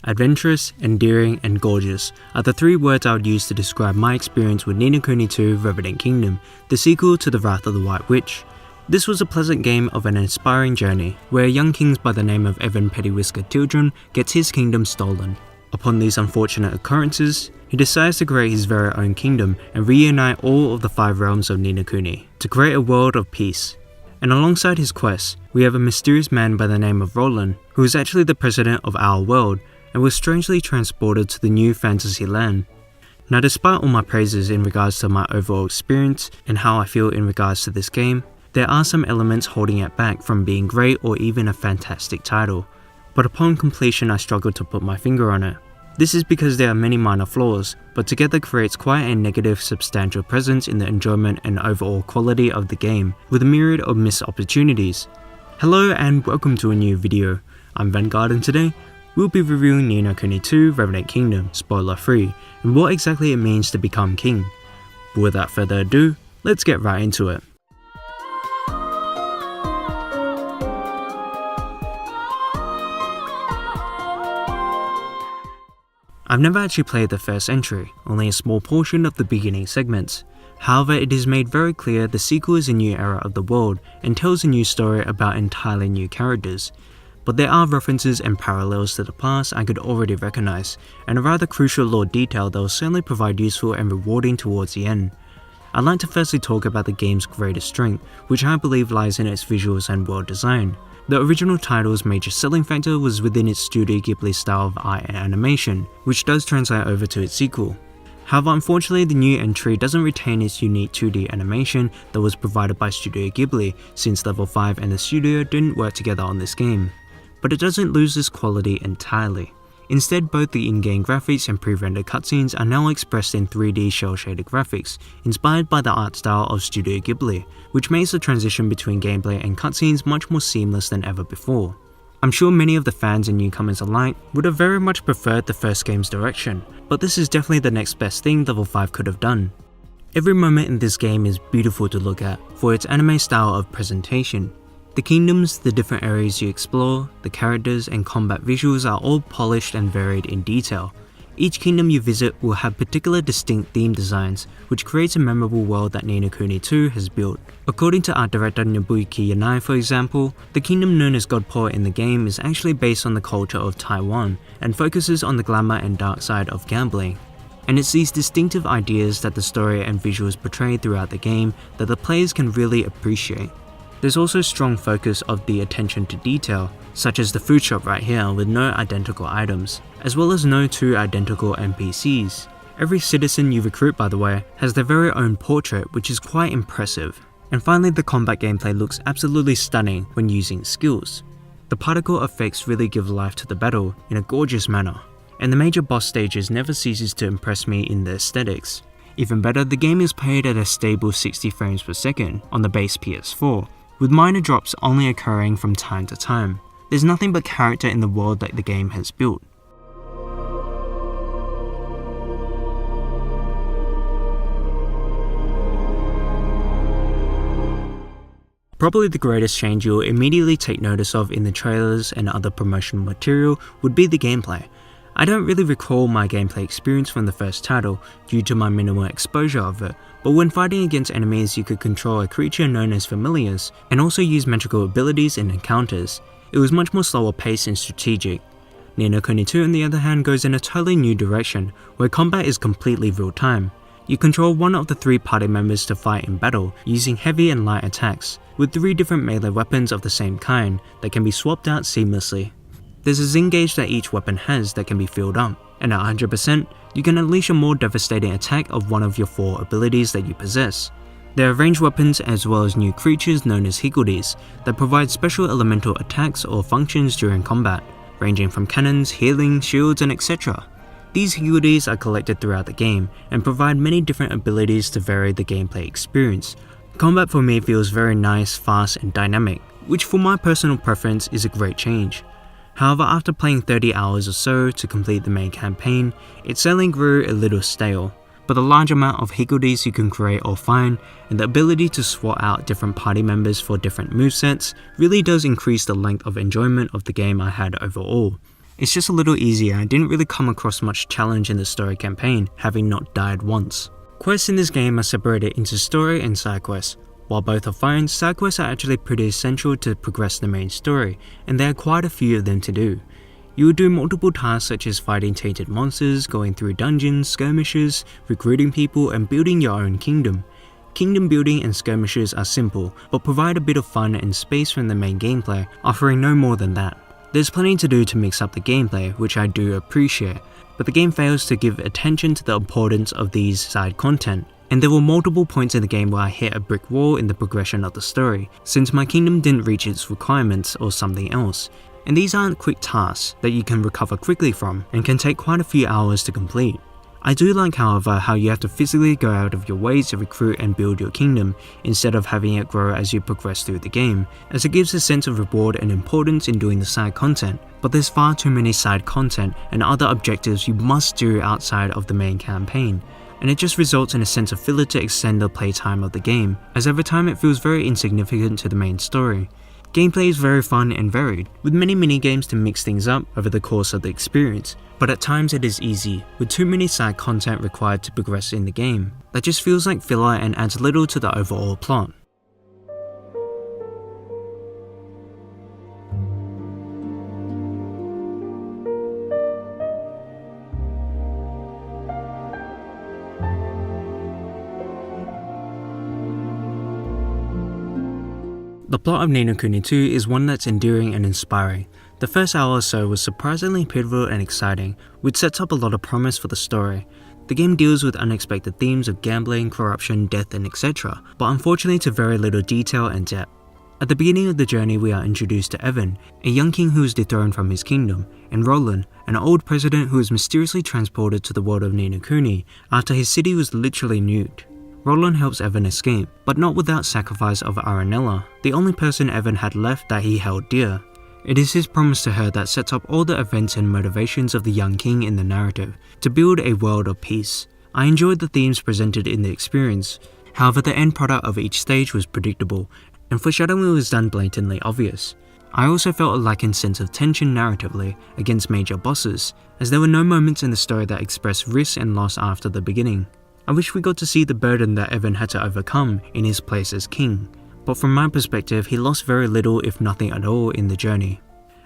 Adventurous, endearing, and gorgeous are the three words I would use to describe my experience with Ni no Kuni 2 Revenant Kingdom, the sequel to The Wrath of the White Witch. This was a pleasant game of an inspiring journey, where a young king by the name of Evan Pettywhisker Tildrum gets his kingdom stolen. Upon these unfortunate occurrences, he decides to create his very own kingdom and reunite all of the 5 realms of Ni no Kuni to create a world of peace. And alongside his quest, we have a mysterious man by the name of Roland, who is actually the president of our world and was strangely transported to the new fantasy land. Now, despite all my praises in regards to my overall experience and how I feel in regards to this game, there are some elements holding it back from being great or even a fantastic title, but upon completion I struggled to put my finger on it. This is because there are many minor flaws, but together creates quite a negative substantial presence in the enjoyment and overall quality of the game, with a myriad of missed opportunities. Hello and welcome to a new video. I'm Vanguard and today, we'll be reviewing Ni no Kuni 2 Revenant Kingdom, spoiler free, and what exactly it means to become king. But without further ado, let's get right into it. I've never actually played the first entry, only a small portion of the beginning segments. However, it is made very clear the sequel is a new era of the world and tells a new story about entirely new characters. But there are references and parallels to the past I could already recognize, and a rather crucial lore detail that will certainly provide useful and rewarding towards the end. I'd like to firstly talk about the game's greatest strength, which I believe lies in its visuals and world design. The original title's major selling factor was within its Studio Ghibli style of art and animation, which does translate over to its sequel. However, unfortunately the new entry doesn't retain its unique 2D animation that was provided by Studio Ghibli, since Level 5 and the studio didn't work together on this game. But it doesn't lose this quality entirely. Instead, both the in-game graphics and pre-rendered cutscenes are now expressed in 3D shell-shaded graphics, inspired by the art style of Studio Ghibli, which makes the transition between gameplay and cutscenes much more seamless than ever before. I'm sure many of the fans and newcomers alike would have very much preferred the first game's direction, but this is definitely the next best thing Level 5 could have done. Every moment in this game is beautiful to look at for its anime style of presentation. The kingdoms, the different areas you explore, the characters and combat visuals are all polished and varied in detail. Each kingdom you visit will have particular distinct theme designs, which creates a memorable world that Ni no Kuni 2 has built. According to art director Nobuyuki Yanai, for example, the kingdom known as Godpaw in the game is actually based on the culture of Taiwan and focuses on the glamour and dark side of gambling. And it's these distinctive ideas that the story and visuals portray throughout the game that the players can really appreciate. There's also a strong focus of the attention to detail, such as the food shop right here with no identical items, as well as no 2 identical NPCs. Every citizen you recruit, by the way, has their very own portrait, which is quite impressive. And finally, the combat gameplay looks absolutely stunning when using skills. The particle effects really give life to the battle in a gorgeous manner, and the major boss stages never ceases to impress me in the aesthetics. Even better, the game is played at a stable 60 frames per second on the base PS4, with minor drops only occurring from time to time. There's nothing but character in the world that the game has built. Probably the greatest change you'll immediately take notice of in the trailers and other promotional material would be the gameplay. I don't really recall my gameplay experience from the first title due to my minimal exposure of it, but when fighting against enemies you could control a creature known as familiars and also use magical abilities in encounters. It was much more slower paced and strategic. Ni no Kuni 2 on the other hand goes in a totally new direction, where combat is completely real time. You control one of the 3 party members to fight in battle using heavy and light attacks, with 3 different melee weapons of the same kind that can be swapped out seamlessly. There's a Zing gauge that each weapon has that can be filled up, and at 100%, you can unleash a more devastating attack of one of your 4 abilities that you possess. There are ranged weapons as well as new creatures known as Higgledies that provide special elemental attacks or functions during combat, ranging from cannons, healing, shields, and etc. These Higgledies are collected throughout the game and provide many different abilities to vary the gameplay experience. Combat for me feels very nice, fast, and dynamic, which for my personal preference is a great change. However, after playing 30 hours or so to complete the main campaign, it certainly grew a little stale, but the large amount of Higgledies you can create or find, and the ability to swap out different party members for different movesets really does increase the length of enjoyment of the game I had overall. It's just a little easier. I didn't really come across much challenge in the story campaign, having not died once. Quests in this game are separated into story and side quests. While both are fine, side quests are actually pretty essential to progress the main story, and there are quite a few of them to do. You will do multiple tasks such as fighting tainted monsters, going through dungeons, skirmishes, recruiting people, and building your own kingdom. Kingdom building and skirmishes are simple, but provide a bit of fun and space from the main gameplay, offering no more than that. There's plenty to do to mix up the gameplay, which I do appreciate, but the game fails to give attention to the importance of these side content. And there were multiple points in the game where I hit a brick wall in the progression of the story, since my kingdom didn't reach its requirements or something else. And these aren't quick tasks that you can recover quickly from, and can take quite a few hours to complete. I do like, however, how you have to physically go out of your way to recruit and build your kingdom, instead of having it grow as you progress through the game, as it gives a sense of reward and importance in doing the side content. But there's far too many side content and other objectives you must do outside of the main campaign, and it just results in a sense of filler to extend the playtime of the game, as over time it feels very insignificant to the main story. Gameplay is very fun and varied, with many minigames to mix things up over the course of the experience, but at times it is easy, with too many side content required to progress in the game, that just feels like filler and adds little to the overall plot. The plot of Ni no Kuni 2 is one that's endearing and inspiring. The first hour or so was surprisingly pivotal and exciting, which sets up a lot of promise for the story. The game deals with unexpected themes of gambling, corruption, death, and etc., but unfortunately to very little detail and depth. At the beginning of the journey, we are introduced to Evan, a young king who is dethroned from his kingdom, and Roland, an old president who is mysteriously transported to the world of Ni no Kuni after his city was literally nuked. Roland helps Evan escape, but not without sacrifice of Aranella, the only person Evan had left that he held dear. It is his promise to her that sets up all the events and motivations of the young king in the narrative, to build a world of peace. I enjoyed the themes presented in the experience, however the end product of each stage was predictable, and foreshadowing was done blatantly obvious. I also felt a lacking sense of tension narratively against major bosses, as there were no moments in the story that expressed risk and loss after the beginning. I wish we got to see the burden that Evan had to overcome in his place as king, but from my perspective he lost very little if nothing at all in the journey.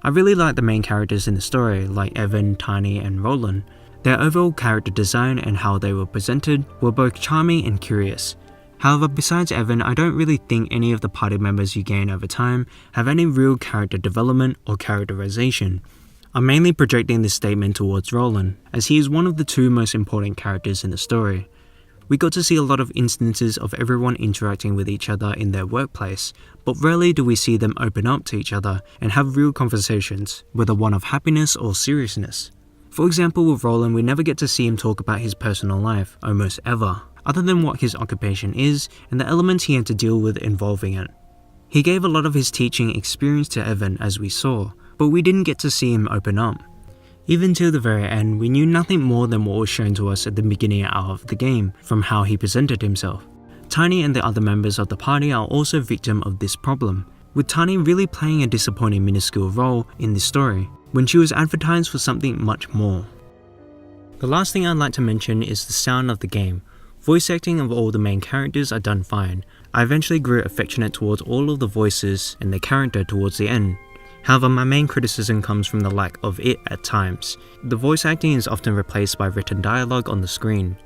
I really like the main characters in the story like Evan, Tiny and Roland. Their overall character design and how they were presented were both charming and curious. However, besides Evan, I don't really think any of the party members you gain over time have any real character development or characterization. I'm mainly projecting this statement towards Roland, as he is one of the two most important characters in the story. We got to see a lot of instances of everyone interacting with each other in their workplace, but rarely do we see them open up to each other and have real conversations, whether one of happiness or seriousness. For example, with Roland, we never get to see him talk about his personal life, almost ever, other than what his occupation is and the elements he had to deal with involving it. He gave a lot of his teaching experience to Evan as we saw, but we didn't get to see him open up. Even till the very end, we knew nothing more than what was shown to us at the beginning of the game from how he presented himself. Tiny and the other members of the party are also victim of this problem, with Tiny really playing a disappointing minuscule role in this story, when she was advertised for something much more. The last thing I'd like to mention is the sound of the game. Voice acting of all the main characters are done fine. I eventually grew affectionate towards all of the voices and their character towards the end. However, my main criticism comes from the lack of it at times. The voice acting is often replaced by written dialogue on the screen.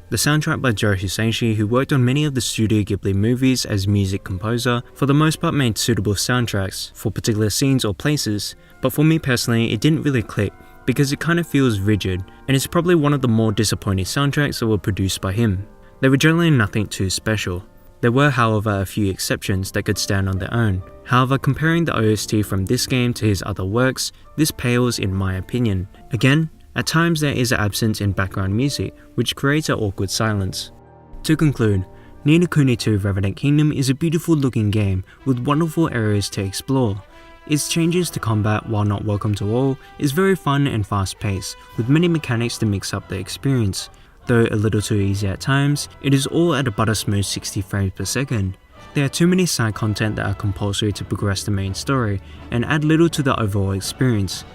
The soundtrack by Joe Hisaishi, who worked on many of the Studio Ghibli movies as music composer, for the most part made suitable soundtracks for particular scenes or places, but for me personally it didn't really click because it kind of feels rigid, and it's probably one of the more disappointing soundtracks that were produced by him. They were generally nothing too special. There were, however, a few exceptions that could stand on their own. However, comparing the OST from this game to his other works, this pales in my opinion. Again, at times there is an absence in background music, which creates an awkward silence. To conclude, Ni no Kuni 2 Revenant Kingdom is a beautiful looking game with wonderful areas to explore. Its changes to combat, while not welcome to all, is very fun and fast paced, with many mechanics to mix up the experience. Though a little too easy at times, it is all at a buttersmooth 60 frames per second. There are too many side content that are compulsory to progress the main story and add little to the overall experience.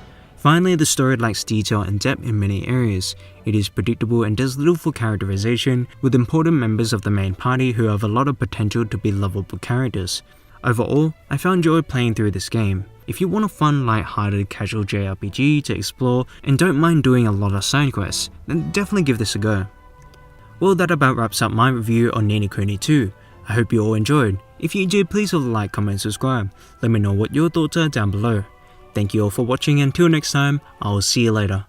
Finally, the story lacks detail and depth in many areas. It is predictable and does little for characterization, with important members of the main party who have a lot of potential to be lovable characters. Overall, I found joy playing through this game. If you want a fun, light-hearted, casual JRPG to explore and don't mind doing a lot of side quests, then definitely give this a go. Well, that about wraps up my review on Ni no Kuni 2. I hope you all enjoyed. If you did, please leave a like, comment, subscribe. Let me know what your thoughts are down below. Thank you all for watching, and until next time, I will see you later.